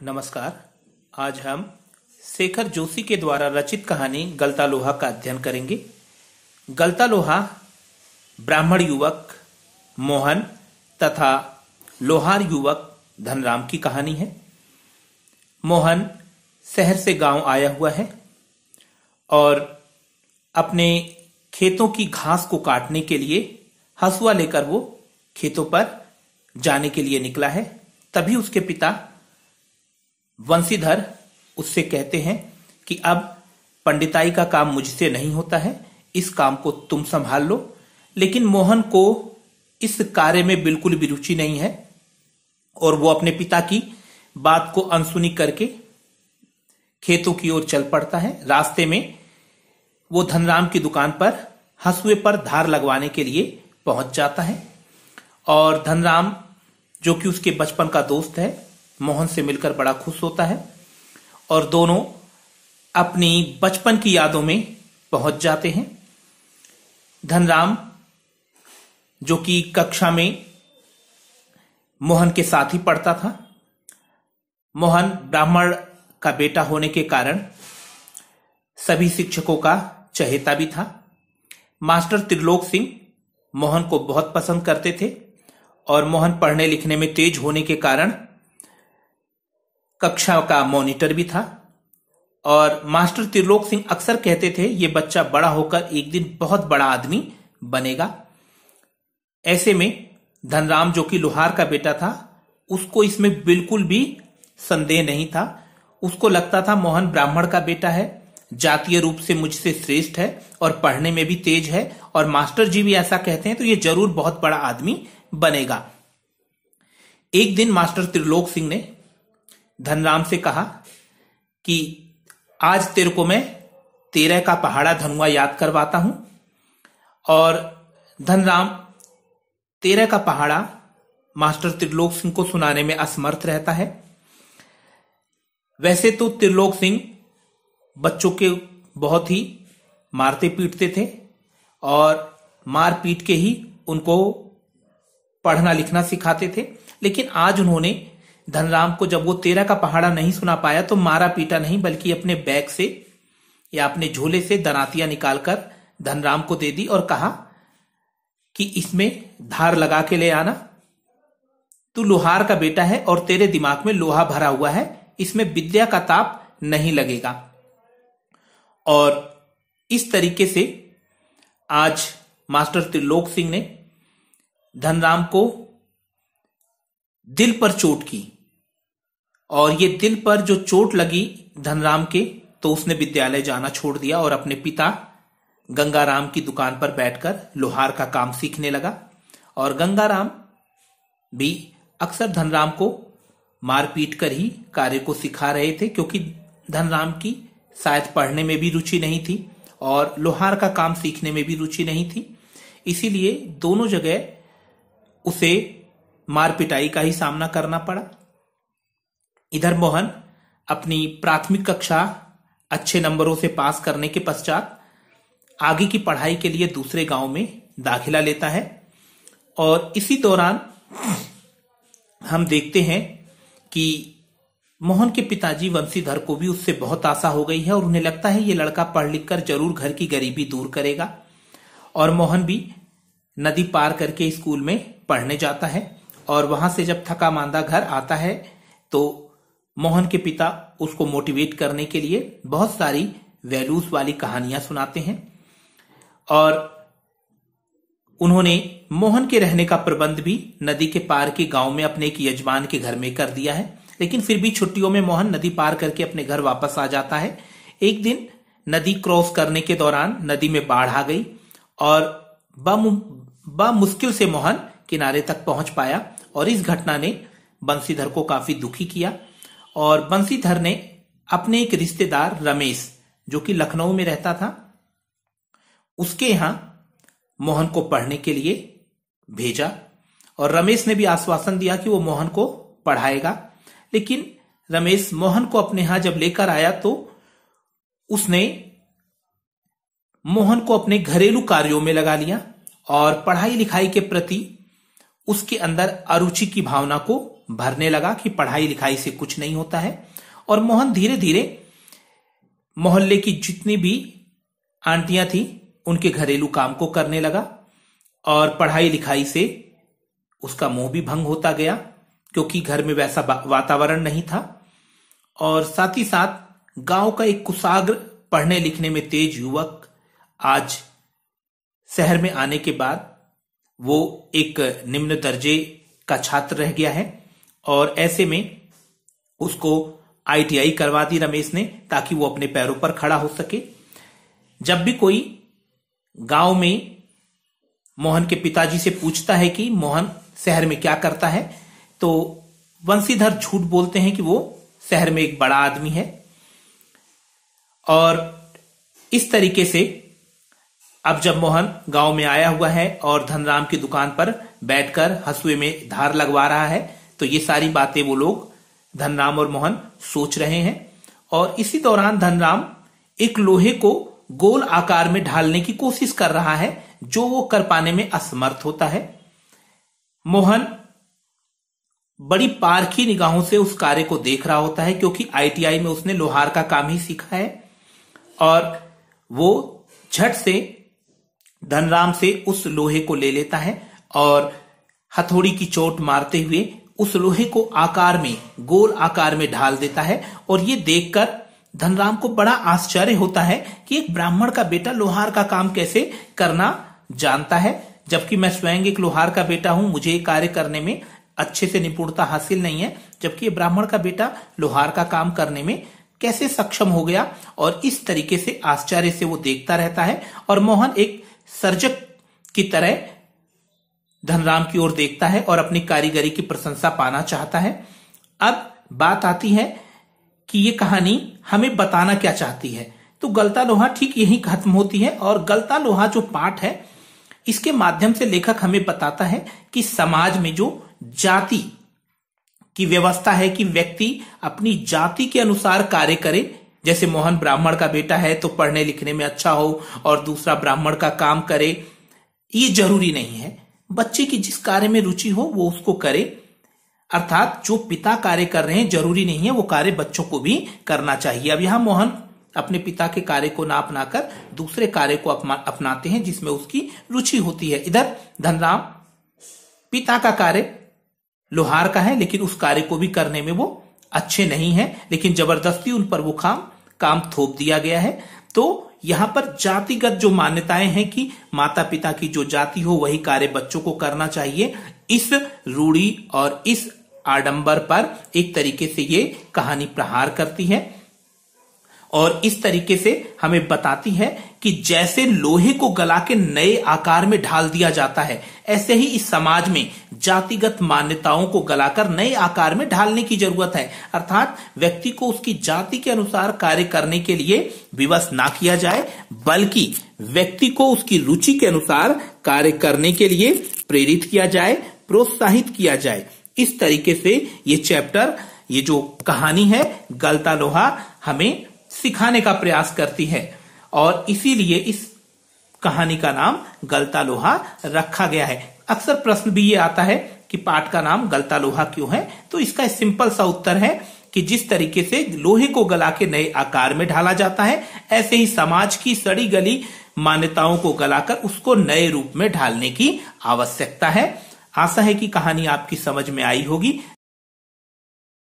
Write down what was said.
नमस्कार। आज हम शेखर जोशी के द्वारा रचित कहानी गलता लोहा का अध्ययन करेंगे। गलता लोहा ब्राह्मण युवक मोहन तथा लोहार युवक धनराम की कहानी है। मोहन शहर से गांव आया हुआ है और अपने खेतों की घास को काटने के लिए हंसुआ लेकर वो खेतों पर जाने के लिए निकला है। तभी उसके पिता वंशीधर उससे कहते हैं कि अब पंडिताई का काम मुझसे नहीं होता है, इस काम को तुम संभाल लो। लेकिन मोहन को इस कार्य में बिल्कुल भी रुचि नहीं है और वो अपने पिता की बात को अनसुनी करके खेतों की ओर चल पड़ता है। रास्ते में वो धनराम की दुकान पर हंसुए पर धार लगवाने के लिए पहुंच जाता है और धनराम, जो कि उसके बचपन का दोस्त है, मोहन से मिलकर बड़ा खुश होता है और दोनों अपनी बचपन की यादों में पहुंच जाते हैं। धनराम, जो कि कक्षा में मोहन के साथ ही पढ़ता था, मोहन ब्राह्मण का बेटा होने के कारण सभी शिक्षकों का चहेता भी था। मास्टर त्रिलोक सिंह मोहन को बहुत पसंद करते थे और मोहन पढ़ने लिखने में तेज होने के कारण कक्षा का मॉनिटर भी था। और मास्टर त्रिलोक सिंह अक्सर कहते थे, ये बच्चा बड़ा होकर एक दिन बहुत बड़ा आदमी बनेगा। ऐसे में धनराम, जो कि लोहार का बेटा था, उसको इसमें बिल्कुल भी संदेह नहीं था। उसको लगता था मोहन ब्राह्मण का बेटा है, जातीय रूप से मुझसे श्रेष्ठ है और पढ़ने में भी तेज है और मास्टर जी भी ऐसा कहते हैं, तो ये जरूर बहुत बड़ा आदमी बनेगा। एक दिन मास्टर त्रिलोक सिंह ने धनराम से कहा कि आज तेरे को मैं 13 का पहाड़ा धनुआ याद करवाता हूं। और धनराम 13 का पहाड़ा मास्टर त्रिलोक सिंह को सुनाने में असमर्थ रहता है। वैसे तो त्रिलोक सिंह बच्चों के बहुत ही मारते पीटते थे और मार पीट के ही उनको पढ़ना लिखना सिखाते थे। लेकिन आज उन्होंने धनराम को, जब वो 13 का पहाड़ा नहीं सुना पाया, तो मारा पीटा नहीं बल्कि अपने बैग से या अपने झोले से दनातियां निकालकर धनराम को दे दी और कहा कि इसमें धार लगा के ले आना। तू लोहार का बेटा है और तेरे दिमाग में लोहा भरा हुआ है, इसमें विद्या का ताप नहीं लगेगा। और इस तरीके से आज मास्टर त्रिलोक सिंह ने धनराम को दिल पर चोट की और ये दिल पर जो चोट लगी धनराम के, तो उसने विद्यालय जाना छोड़ दिया और अपने पिता गंगाराम की दुकान पर बैठकर लोहार का काम सीखने लगा। और गंगाराम भी अक्सर धनराम को मारपीट कर ही कार्य को सिखा रहे थे, क्योंकि धनराम की शायद पढ़ने में भी रुचि नहीं थी और लोहार का काम सीखने में भी रुचि नहीं थी। इसीलिए दोनों जगह उसे मार पिटाई का ही सामना करना पड़ा। इधर मोहन अपनी प्राथमिक कक्षा अच्छे नंबरों से पास करने के पश्चात आगे की पढ़ाई के लिए दूसरे गांव में दाखिला लेता है। और इसी दौरान हम देखते हैं कि मोहन के पिताजी वंशीधर को भी उससे बहुत आशा हो गई है और उन्हें लगता है ये लड़का पढ़ लिख कर जरूर घर की गरीबी दूर करेगा। और मोहन भी नदी पार करके स्कूल में पढ़ने जाता है और वहां से जब थका मांदा घर आता है तो मोहन के पिता उसको मोटिवेट करने के लिए बहुत सारी वैल्यूज वाली कहानियां सुनाते हैं। और उन्होंने मोहन के रहने का प्रबंध भी नदी के पार के गांव में अपने एक यजमान के घर में कर दिया है। लेकिन फिर भी छुट्टियों में मोहन नदी पार करके अपने घर वापस आ जाता है। एक दिन नदी क्रॉस करने के दौरान नदी में बाढ़ आ गई और मुश्किल से मोहन किनारे तक पहुंच पाया और इस घटना ने बंशीधर को काफी दुखी किया। और बंशीधर ने अपने एक रिश्तेदार रमेश, जो कि लखनऊ में रहता था, उसके यहां मोहन को पढ़ने के लिए भेजा और रमेश ने भी आश्वासन दिया कि वो मोहन को पढ़ाएगा। लेकिन रमेश मोहन को अपने यहां जब लेकर आया तो उसने मोहन को अपने घरेलू कार्यों में लगा लिया और पढ़ाई लिखाई के प्रति उसके अंदर अरुचि की भावना को भरने लगा कि पढ़ाई लिखाई से कुछ नहीं होता है। और मोहन धीरे धीरे मोहल्ले की जितनी भी आंटियां थी उनके घरेलू काम को करने लगा और पढ़ाई लिखाई से उसका मोह भी भंग होता गया, क्योंकि घर में वैसा वातावरण नहीं था। और साथ ही साथ गांव का एक कुशाग्र पढ़ने लिखने में तेज युवक आज शहर में आने के बाद वो एक निम्न दर्जे का छात्र रह गया है। और ऐसे में उसको ITI करवा दी रमेश ने, ताकि वो अपने पैरों पर खड़ा हो सके। जब भी कोई गांव में मोहन के पिताजी से पूछता है कि मोहन शहर में क्या करता है, तो वंशीधर झूठ बोलते हैं कि वो शहर में एक बड़ा आदमी है। और इस तरीके से अब जब मोहन गांव में आया हुआ है और धनराम की दुकान पर बैठकर हंसुए में धार लगवा रहा है, तो ये सारी बातें वो लोग धनराम और मोहन सोच रहे हैं। और इसी दौरान धनराम एक लोहे को गोल आकार में ढालने की कोशिश कर रहा है, जो वो कर पाने में असमर्थ होता है। मोहन बड़ी पारखी निगाहों से उस कार्य को देख रहा होता है, क्योंकि ITI में उसने लोहार का काम ही सीखा है। और वो झट से धनराम से उस लोहे को ले लेता है और हथौड़ी की चोट मारते हुए उस लोहे को आकार में, गोल आकार में ढाल देता है। और ये देखकर धनराम को बड़ा आश्चर्य होता है कि एक ब्राह्मण का बेटा लोहार का काम कैसे करना जानता है, जबकि मैं स्वयं एक लोहार का बेटा हूं, मुझे ये कार्य करने में अच्छे से निपुणता हासिल नहीं है, जबकि ये ब्राह्मण का बेटा लोहार का काम करने में कैसे सक्षम हो गया। और इस तरीके से आश्चर्य से वो देखता रहता है। और मोहन एक सर्जक की तरह धनराम की ओर देखता है और अपनी कारीगरी की प्रशंसा पाना चाहता है। अब बात आती है कि ये कहानी हमें बताना क्या चाहती है। तो गलता लोहा ठीक यही खत्म होती है। और गलता लोहा जो पाठ है, इसके माध्यम से लेखक हमें बताता है कि समाज में जो जाति की व्यवस्था है कि व्यक्ति अपनी जाति के अनुसार कार्य करे। जैसे मोहन ब्राह्मण का बेटा है तो पढ़ने लिखने में अच्छा हो और दूसरा ब्राह्मण का काम करे, ये जरूरी नहीं है। बच्चे की जिस कार्य में रुचि हो वो उसको करे। अर्थात जो पिता कार्य कर रहे हैं जरूरी नहीं है वो कार्य बच्चों को भी करना चाहिए। अब यहां मोहन अपने पिता के कार्य को ना अपनाकर दूसरे कार्य को अपनाते हैं जिसमें उसकी रुचि होती है। इधर धनराम पिता का कार्य लोहार का है, लेकिन उस कार्य को भी करने में वो अच्छे नहीं है, लेकिन जबरदस्ती उन पर वो काम थोप दिया गया है। तो यहां पर जातिगत जो मान्यताएं हैं कि माता पिता की जो जाति हो वही कार्य बच्चों को करना चाहिए, इस रूढ़ी और इस आडंबर पर एक तरीके से ये कहानी प्रहार करती है। और इस तरीके से हमें बताती है कि जैसे लोहे को गला के नए आकार में ढाल दिया जाता है, ऐसे ही इस समाज में जातिगत मान्यताओं को गलाकर नए आकार में ढालने की जरूरत है। अर्थात व्यक्ति को उसकी जाति के अनुसार कार्य करने के लिए विवश ना किया जाए, बल्कि व्यक्ति को उसकी रुचि के अनुसार कार्य करने के लिए प्रेरित किया जाए, प्रोत्साहित किया जाए। इस तरीके से ये चैप्टर, ये जो कहानी है गलता लोहा, हमें सिखाने का प्रयास करती है। और इसीलिए इस कहानी का नाम गलता लोहा रखा गया है। अक्सर प्रश्न भी ये आता है कि पाठ का नाम गलता लोहा क्यों है, तो इसका सिंपल सा उत्तर है कि जिस तरीके से लोहे को गला के नए आकार में ढाला जाता है, ऐसे ही समाज की सड़ी गली मान्यताओं को गलाकर उसको नए रूप में ढालने की आवश्यकता है। आशा है कि कहानी आपकी समझ में आई होगी।